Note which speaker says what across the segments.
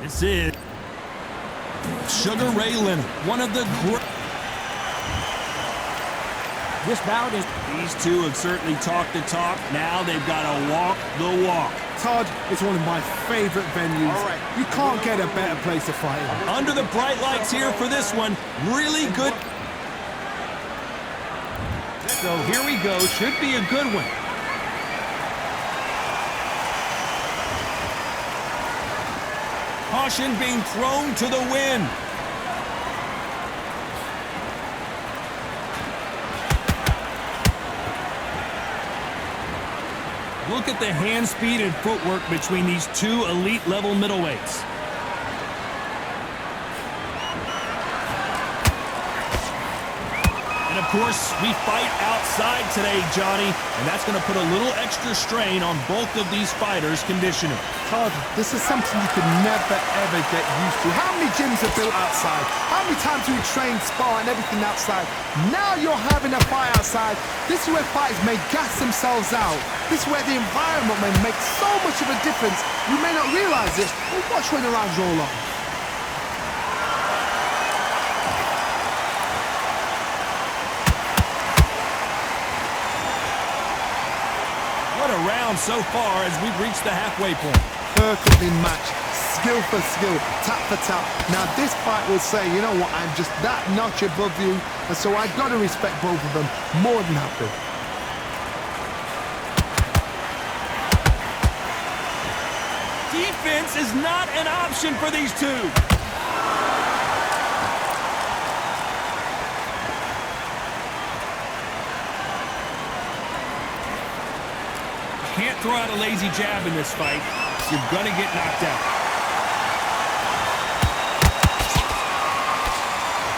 Speaker 1: This is Sugar Ray Leonard, one of the great. This bout is. These two have certainly talked the talk. Now they've got to walk the walk.
Speaker 2: Todd, it's one of my favorite venues. All right. You can't get a better place to fight.
Speaker 1: Under the bright lights here for this one. Really good. So here we go. Should be a good one. Caution being thrown to the wind. Look at the hand speed and footwork between these two elite level middleweights. And of course, we fight outside today, Johnny, and that's going to put a little extra strain on both of these fighters' conditioning.
Speaker 2: Todd, this is something you could never, ever get used to. How many gyms are built outside? How many times do we train, spar, and everything outside? Now you're having a fight outside. This is where fighters may gas themselves out. This is where the environment may make so much of a difference. You may not realize it, but watch when the rounds roll on.
Speaker 1: What a round so far as we've reached the halfway point.
Speaker 2: Perfectly matched, skill for skill, tap for tap. Now this fight will say, you know what, I'm just that notch above you, and so I've got to respect both of them more than happy.
Speaker 1: Defense is not an option for these two. Can't throw out a lazy jab in this fight. You're gonna get knocked out.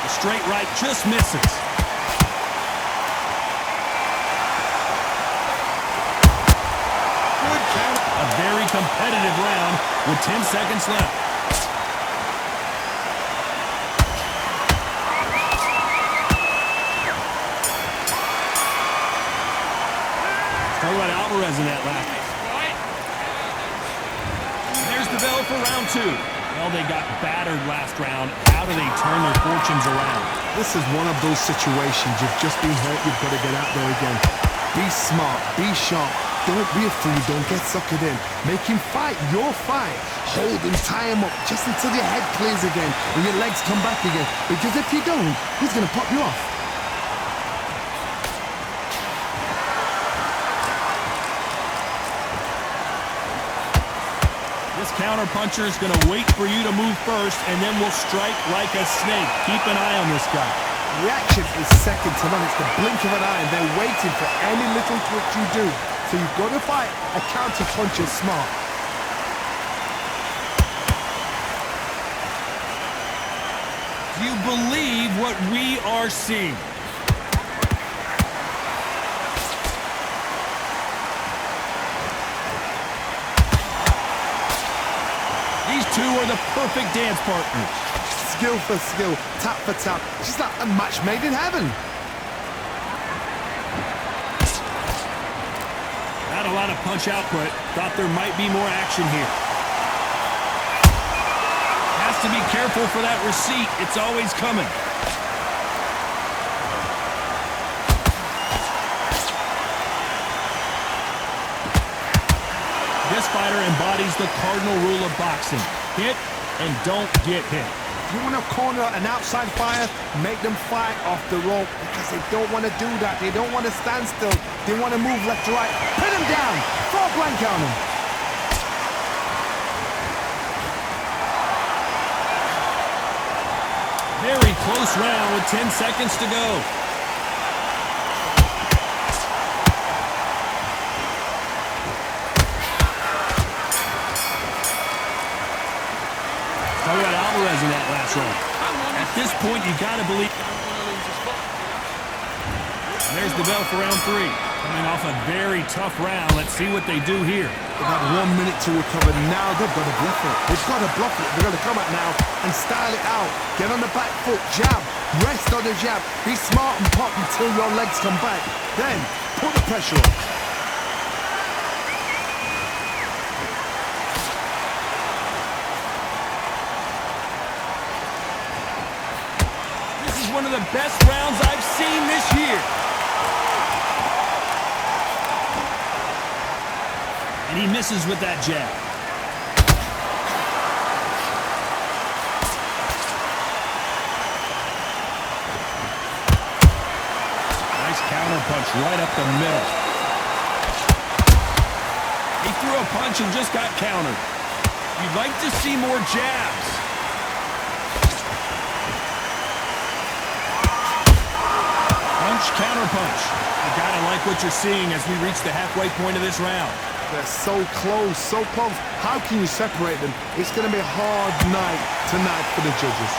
Speaker 1: The straight right just misses. Good count. A very competitive round with 10 seconds left. Talk about Alvarez in that lap. There's the bell for round two. Well, they got battered last round. How do they turn their fortunes around?
Speaker 2: This is one of those situations. You've just been hurt. You've got to get out there again. Be smart. Be sharp. Don't be a fool. Don't get suckered in. Make him fight your fight. Hold him, tie him up just until your head clears again and your legs come back again. Because if you don't, he's going to pop you off.
Speaker 1: This counter-puncher is going to wait for you to move first, and then will strike like a snake. Keep an eye on this guy.
Speaker 2: Reaction is second to none. It's the blink of an eye, and they're waiting for any little twitch you do. So you've got to fight a counter-puncher smart.
Speaker 1: Do you believe what we are seeing? These two are the perfect dance partners.
Speaker 2: Skill for skill, tap for tap. Just like a match made in heaven.
Speaker 1: Not a lot of punch output. Thought there might be more action here. Has to be careful for that receipt. It's always coming. This fighter embodies the cardinal rule of boxing. Hit and don't get hit.
Speaker 2: You want to corner an outside fighter, make them fight off the rope because they don't want to do that. They don't want to stand still. They want to move left to right. Pin them down. Throw a blank on them.
Speaker 1: Very close round with 10 seconds to go. Talk about Alvarez in that last round. At this point, you got to believe. There's the bell for round three. Coming off a very tough round. Let's see what they do here.
Speaker 2: They've had 1 minute to recover. Now they've got to bluff it. They've got to bluff it. They've got to come out now and style it out. Get on the back foot, jab, rest on the jab. Be smart and pop until your legs come back. Then put the pressure on.
Speaker 1: is one of the best rounds I've seen this year. And he misses with that jab. Nice counter punch right up the middle. He threw a punch and just got countered. You'd like to see more jabs. Punch, counter punch. You gotta like what you're seeing as we reach the halfway point of this round.
Speaker 2: They're so close, so close. How can you separate them? It's going to be a hard night tonight for the judges.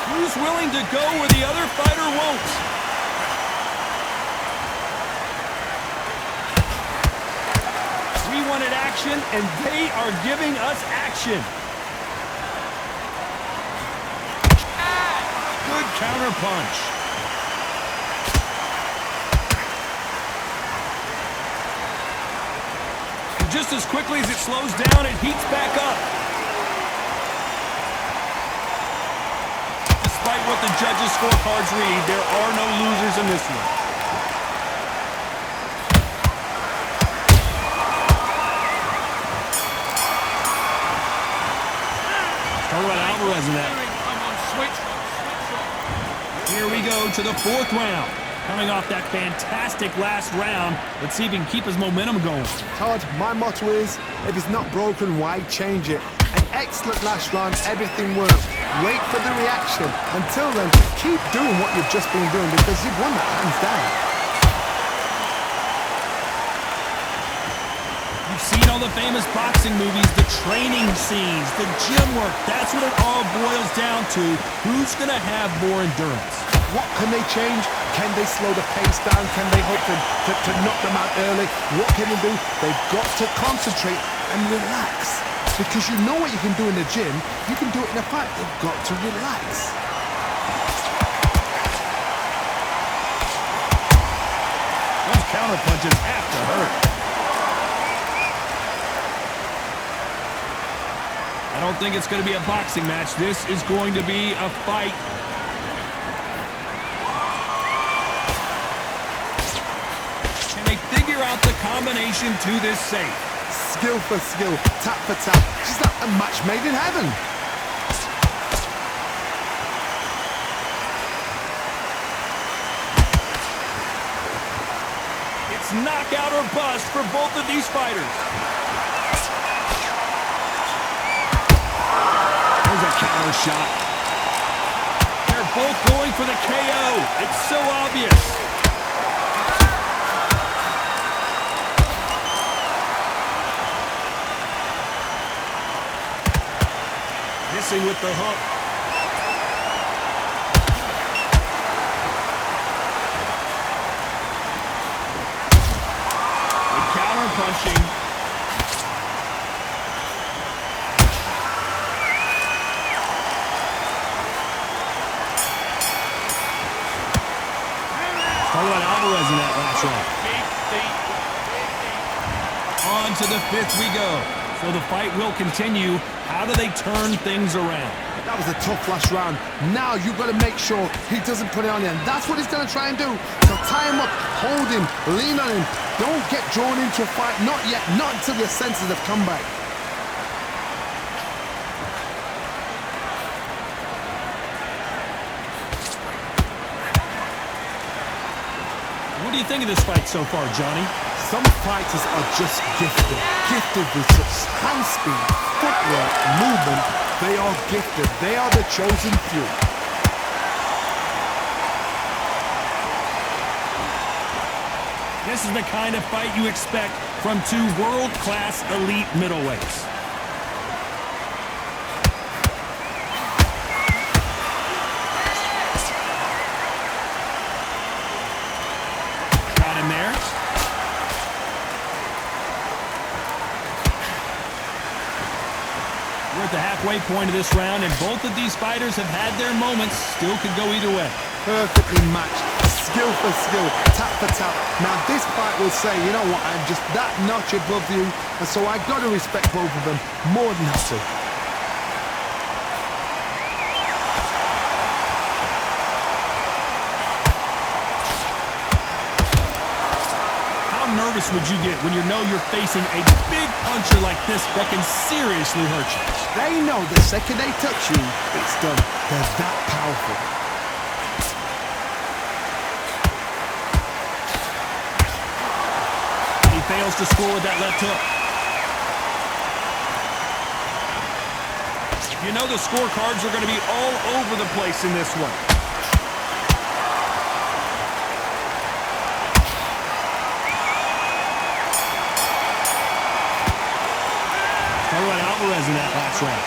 Speaker 1: Who's willing to go where the other fighter won't? We wanted action, and they are giving us action. Good counter punch. And just as quickly as it slows down, it heats back up. Despite what the judges' scorecards read, there are no losers in this one. Talk about Alvarez in that. Here we go to the fourth round. Coming off that fantastic last round, let's see if he can keep his momentum going.
Speaker 2: Todd, my motto is, if it's not broken, why change it? An excellent last round, everything worked. Wait for the reaction. Until then, keep doing what you've just been doing because you've won that hands down.
Speaker 1: You've seen all the famous boxing movies, the training scenes, the gym work. That's what it all boils down to. Who's going to have more endurance?
Speaker 2: What can they change? Can they slow the pace down? Can they hope to knock them out early? What can they do? They've got to concentrate and relax. Because you know what you can do in the gym, you can do it in a fight. They've got to relax.
Speaker 1: Those counter punches have to hurt. I don't think it's going to be a boxing match. This is going to be a fight. Can they figure out the combination to this safe?
Speaker 2: Skill for skill, tap for tap. Just like a match made in heaven.
Speaker 1: It's knockout or bust for both of these fighters. There's a counter shot. They're both going for the KO. It's so obvious. Missing with the hook. Good counter punching. Talk about Alvarez in that last round. On to the fifth we go. So the fight will continue. How do they turn things around?
Speaker 2: That was a tough last round. Now you've got to make sure he doesn't put it on you. And that's what he's going to try and do. So tie him up, hold him, lean on him. Don't get drawn into a fight. Not yet. Not until your senses have come back.
Speaker 1: What do you think of this fight so far, Johnny?
Speaker 2: Some fighters are just gifted. Gifted with such hand speed, footwork, movement. They are gifted. They are the chosen few.
Speaker 1: This is the kind of fight you expect from two world-class elite middleweights. Got him there. We're at the halfway point of this round, and both of these fighters have had their moments. Still could go either way.
Speaker 2: Perfectly matched. skill for skill, tap for tap. Now this fight will say, you know what, I'm just that notch above you, and so I got to respect both of them more than have to.
Speaker 1: How nervous would you get when you know you're facing a big puncher like this that can seriously hurt you?
Speaker 2: They know the second they touch you, it's done. They're that powerful.
Speaker 1: He fails to score with that left hook. You know the scorecards are going to be all over the place in this one. Talk about Alvarez in that last round.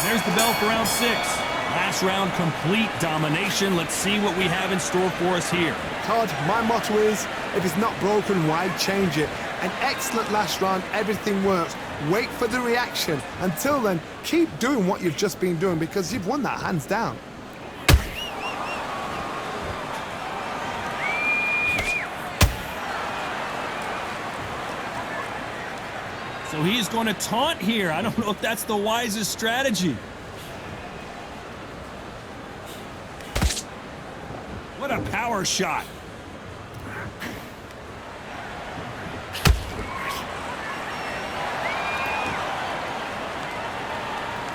Speaker 1: There's the bell for round 6. Last round, complete domination. Let's see what we have in store for us here.
Speaker 2: Todd, my motto is, if it's not broken, why change it? An excellent last round, everything works. Wait for the reaction. Until then, keep doing what you've just been doing because you've won that hands down.
Speaker 1: So he's going to taunt here. I don't know if that's the wisest strategy. What a power shot.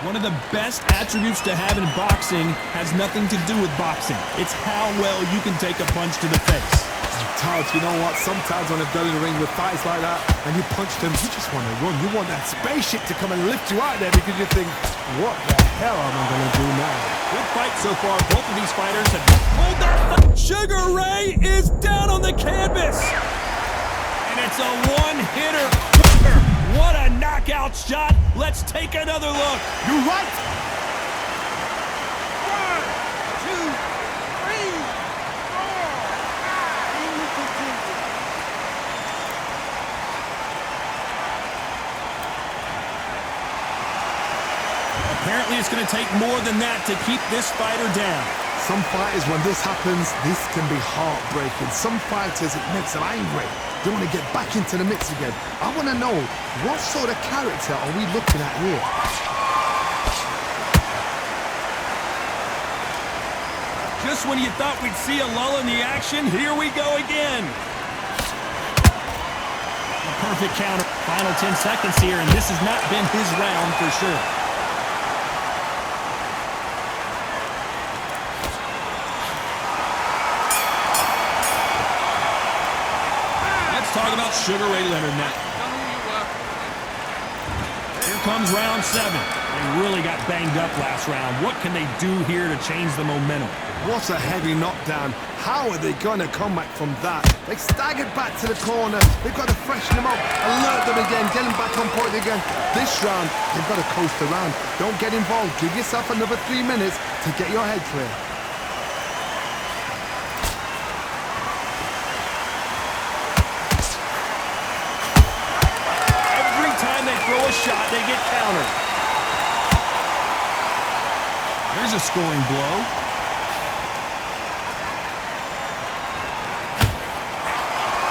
Speaker 1: One of the best attributes to have in boxing has nothing to do with boxing. It's how well you can take a punch to the face.
Speaker 2: Todd, you know what? Sometimes when I've done in the ring with fights like that, and you punch them, you just want to run. You want that spaceship to come and lift you out there because you think, what the hell am I going to do now?
Speaker 1: Good fight so far. Both of these fighters have pulled their... Sugar Ray is down on the canvas. And it's a one-hitter. What a knockout shot. Let's take another look.
Speaker 2: You're right.
Speaker 1: 1, 2, 3, 4. Apparently it's going to take more than that to keep this fighter down.
Speaker 2: Some fighters, when this happens, this can be heartbreaking. Some fighters, it makes them angry. They want to get back into the mix again. I want to know, what sort of character are we looking at here?
Speaker 1: Just when you thought we'd see a lull in the action, here we go again. A perfect counter. Final 10 seconds here, and this has not been his round for sure. Talk about Sugar Ray Leonard now. Here comes round 7. They really got banged up last round. What can they do here to change the momentum?
Speaker 2: What a heavy knockdown. How are they going to come back from that? They staggered back to the corner. They've got to freshen them up, alert them again, get them back on point again. This round, they've got to coast around. Don't get involved. Give yourself another 3 minutes to get your head clear.
Speaker 1: Throw a shot, they get countered. There's a scoring blow.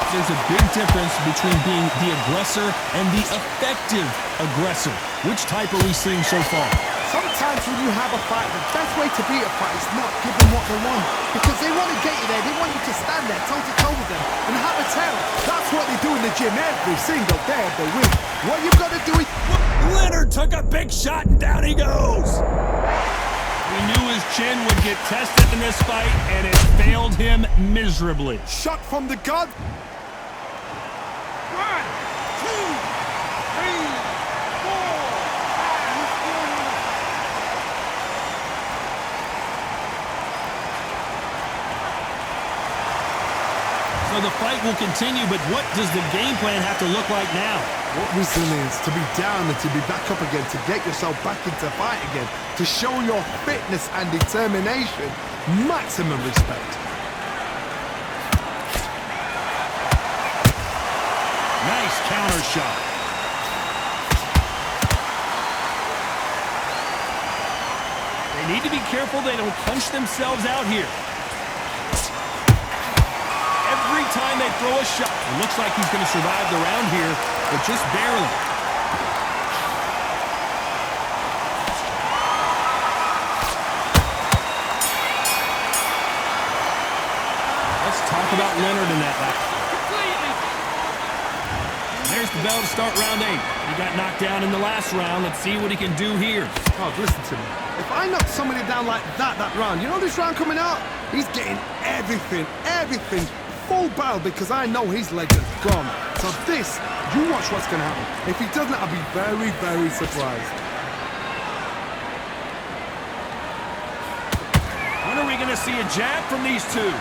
Speaker 1: There's a big difference between being the aggressor and the effective aggressor. Which type are we seeing so far?
Speaker 2: Sometimes when you have a fight, the best way to beat a fight is not give them what they want. Because they want to get you there. They want you to stand there toe-to-toe with them and have a tell. That's what they do in the gym every single day if they win. What you've got to do is...
Speaker 1: Leonard took a big shot and down he goes. We knew his chin would get tested in this fight, and it failed him miserably.
Speaker 2: Shot from the god.
Speaker 3: 1, 2, 3, 4.
Speaker 1: So the fight will continue, but what does the game plan have to look like now?
Speaker 2: What resilience to be down and to be back up again, to get yourself back into fight again, to show your fitness and determination. Maximum respect.
Speaker 1: Nice counter shot.
Speaker 2: They
Speaker 1: They need to be careful they don't punch themselves out here. Every time they throw a shot, it looks like he's going to survive the round here, but just barely. Let's talk about Leonard in that lap. There's the bell to start round 8. He got knocked down in the last round. Let's see what he can do here.
Speaker 2: Oh, listen to me. If I knock somebody down like that round, you know this round coming out? He's getting everything, full barrel, because I know his legs are gone. So this, you watch what's going to happen. If he doesn't, I'll be very, very surprised.
Speaker 1: When are we going to see a jab from these two?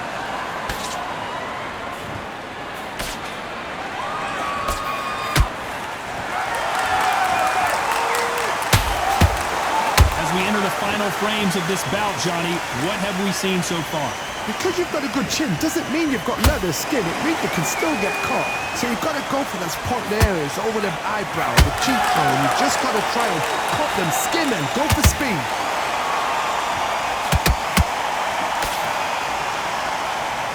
Speaker 1: We enter the final frames of this bout, Johnny. What have we seen so far?
Speaker 2: Because you've got a good chin doesn't mean you've got leather skin. It means you can still get caught. So you've got to go for those point areas over the eyebrow, the cheekbone. You've just got to try and cut them, skin them, go for speed.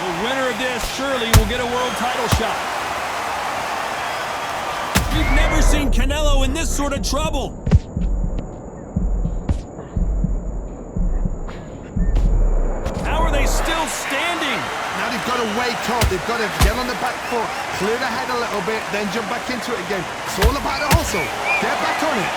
Speaker 1: The winner of this surely will get a world title shot. We've never seen Canelo in this sort of trouble. Still standing.
Speaker 2: Now they've got to wake up. They've got to get on the back foot, clear the head a little bit, then jump back into it again. It's all about the hustle. Get back on it.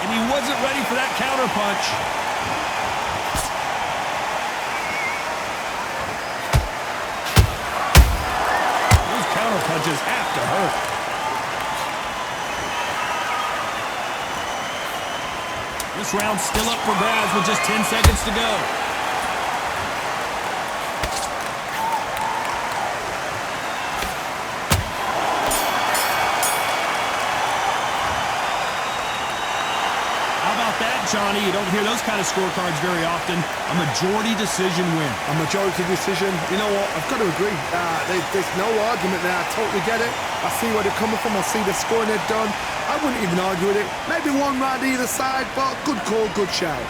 Speaker 1: And he wasn't ready for that counter punch. Punches have to hurt. This round's still up for grabs with just 10 seconds to go. How about that, Johnny? You don't hear those kind of scorecards very often. A majority decision win.
Speaker 2: A majority decision. You know what? I've got to agree. There's no argument there. I totally get it. I see where they're coming from. I see the scoring they've done. I wouldn't even argue with it. Maybe one round either side, but good call, good shout.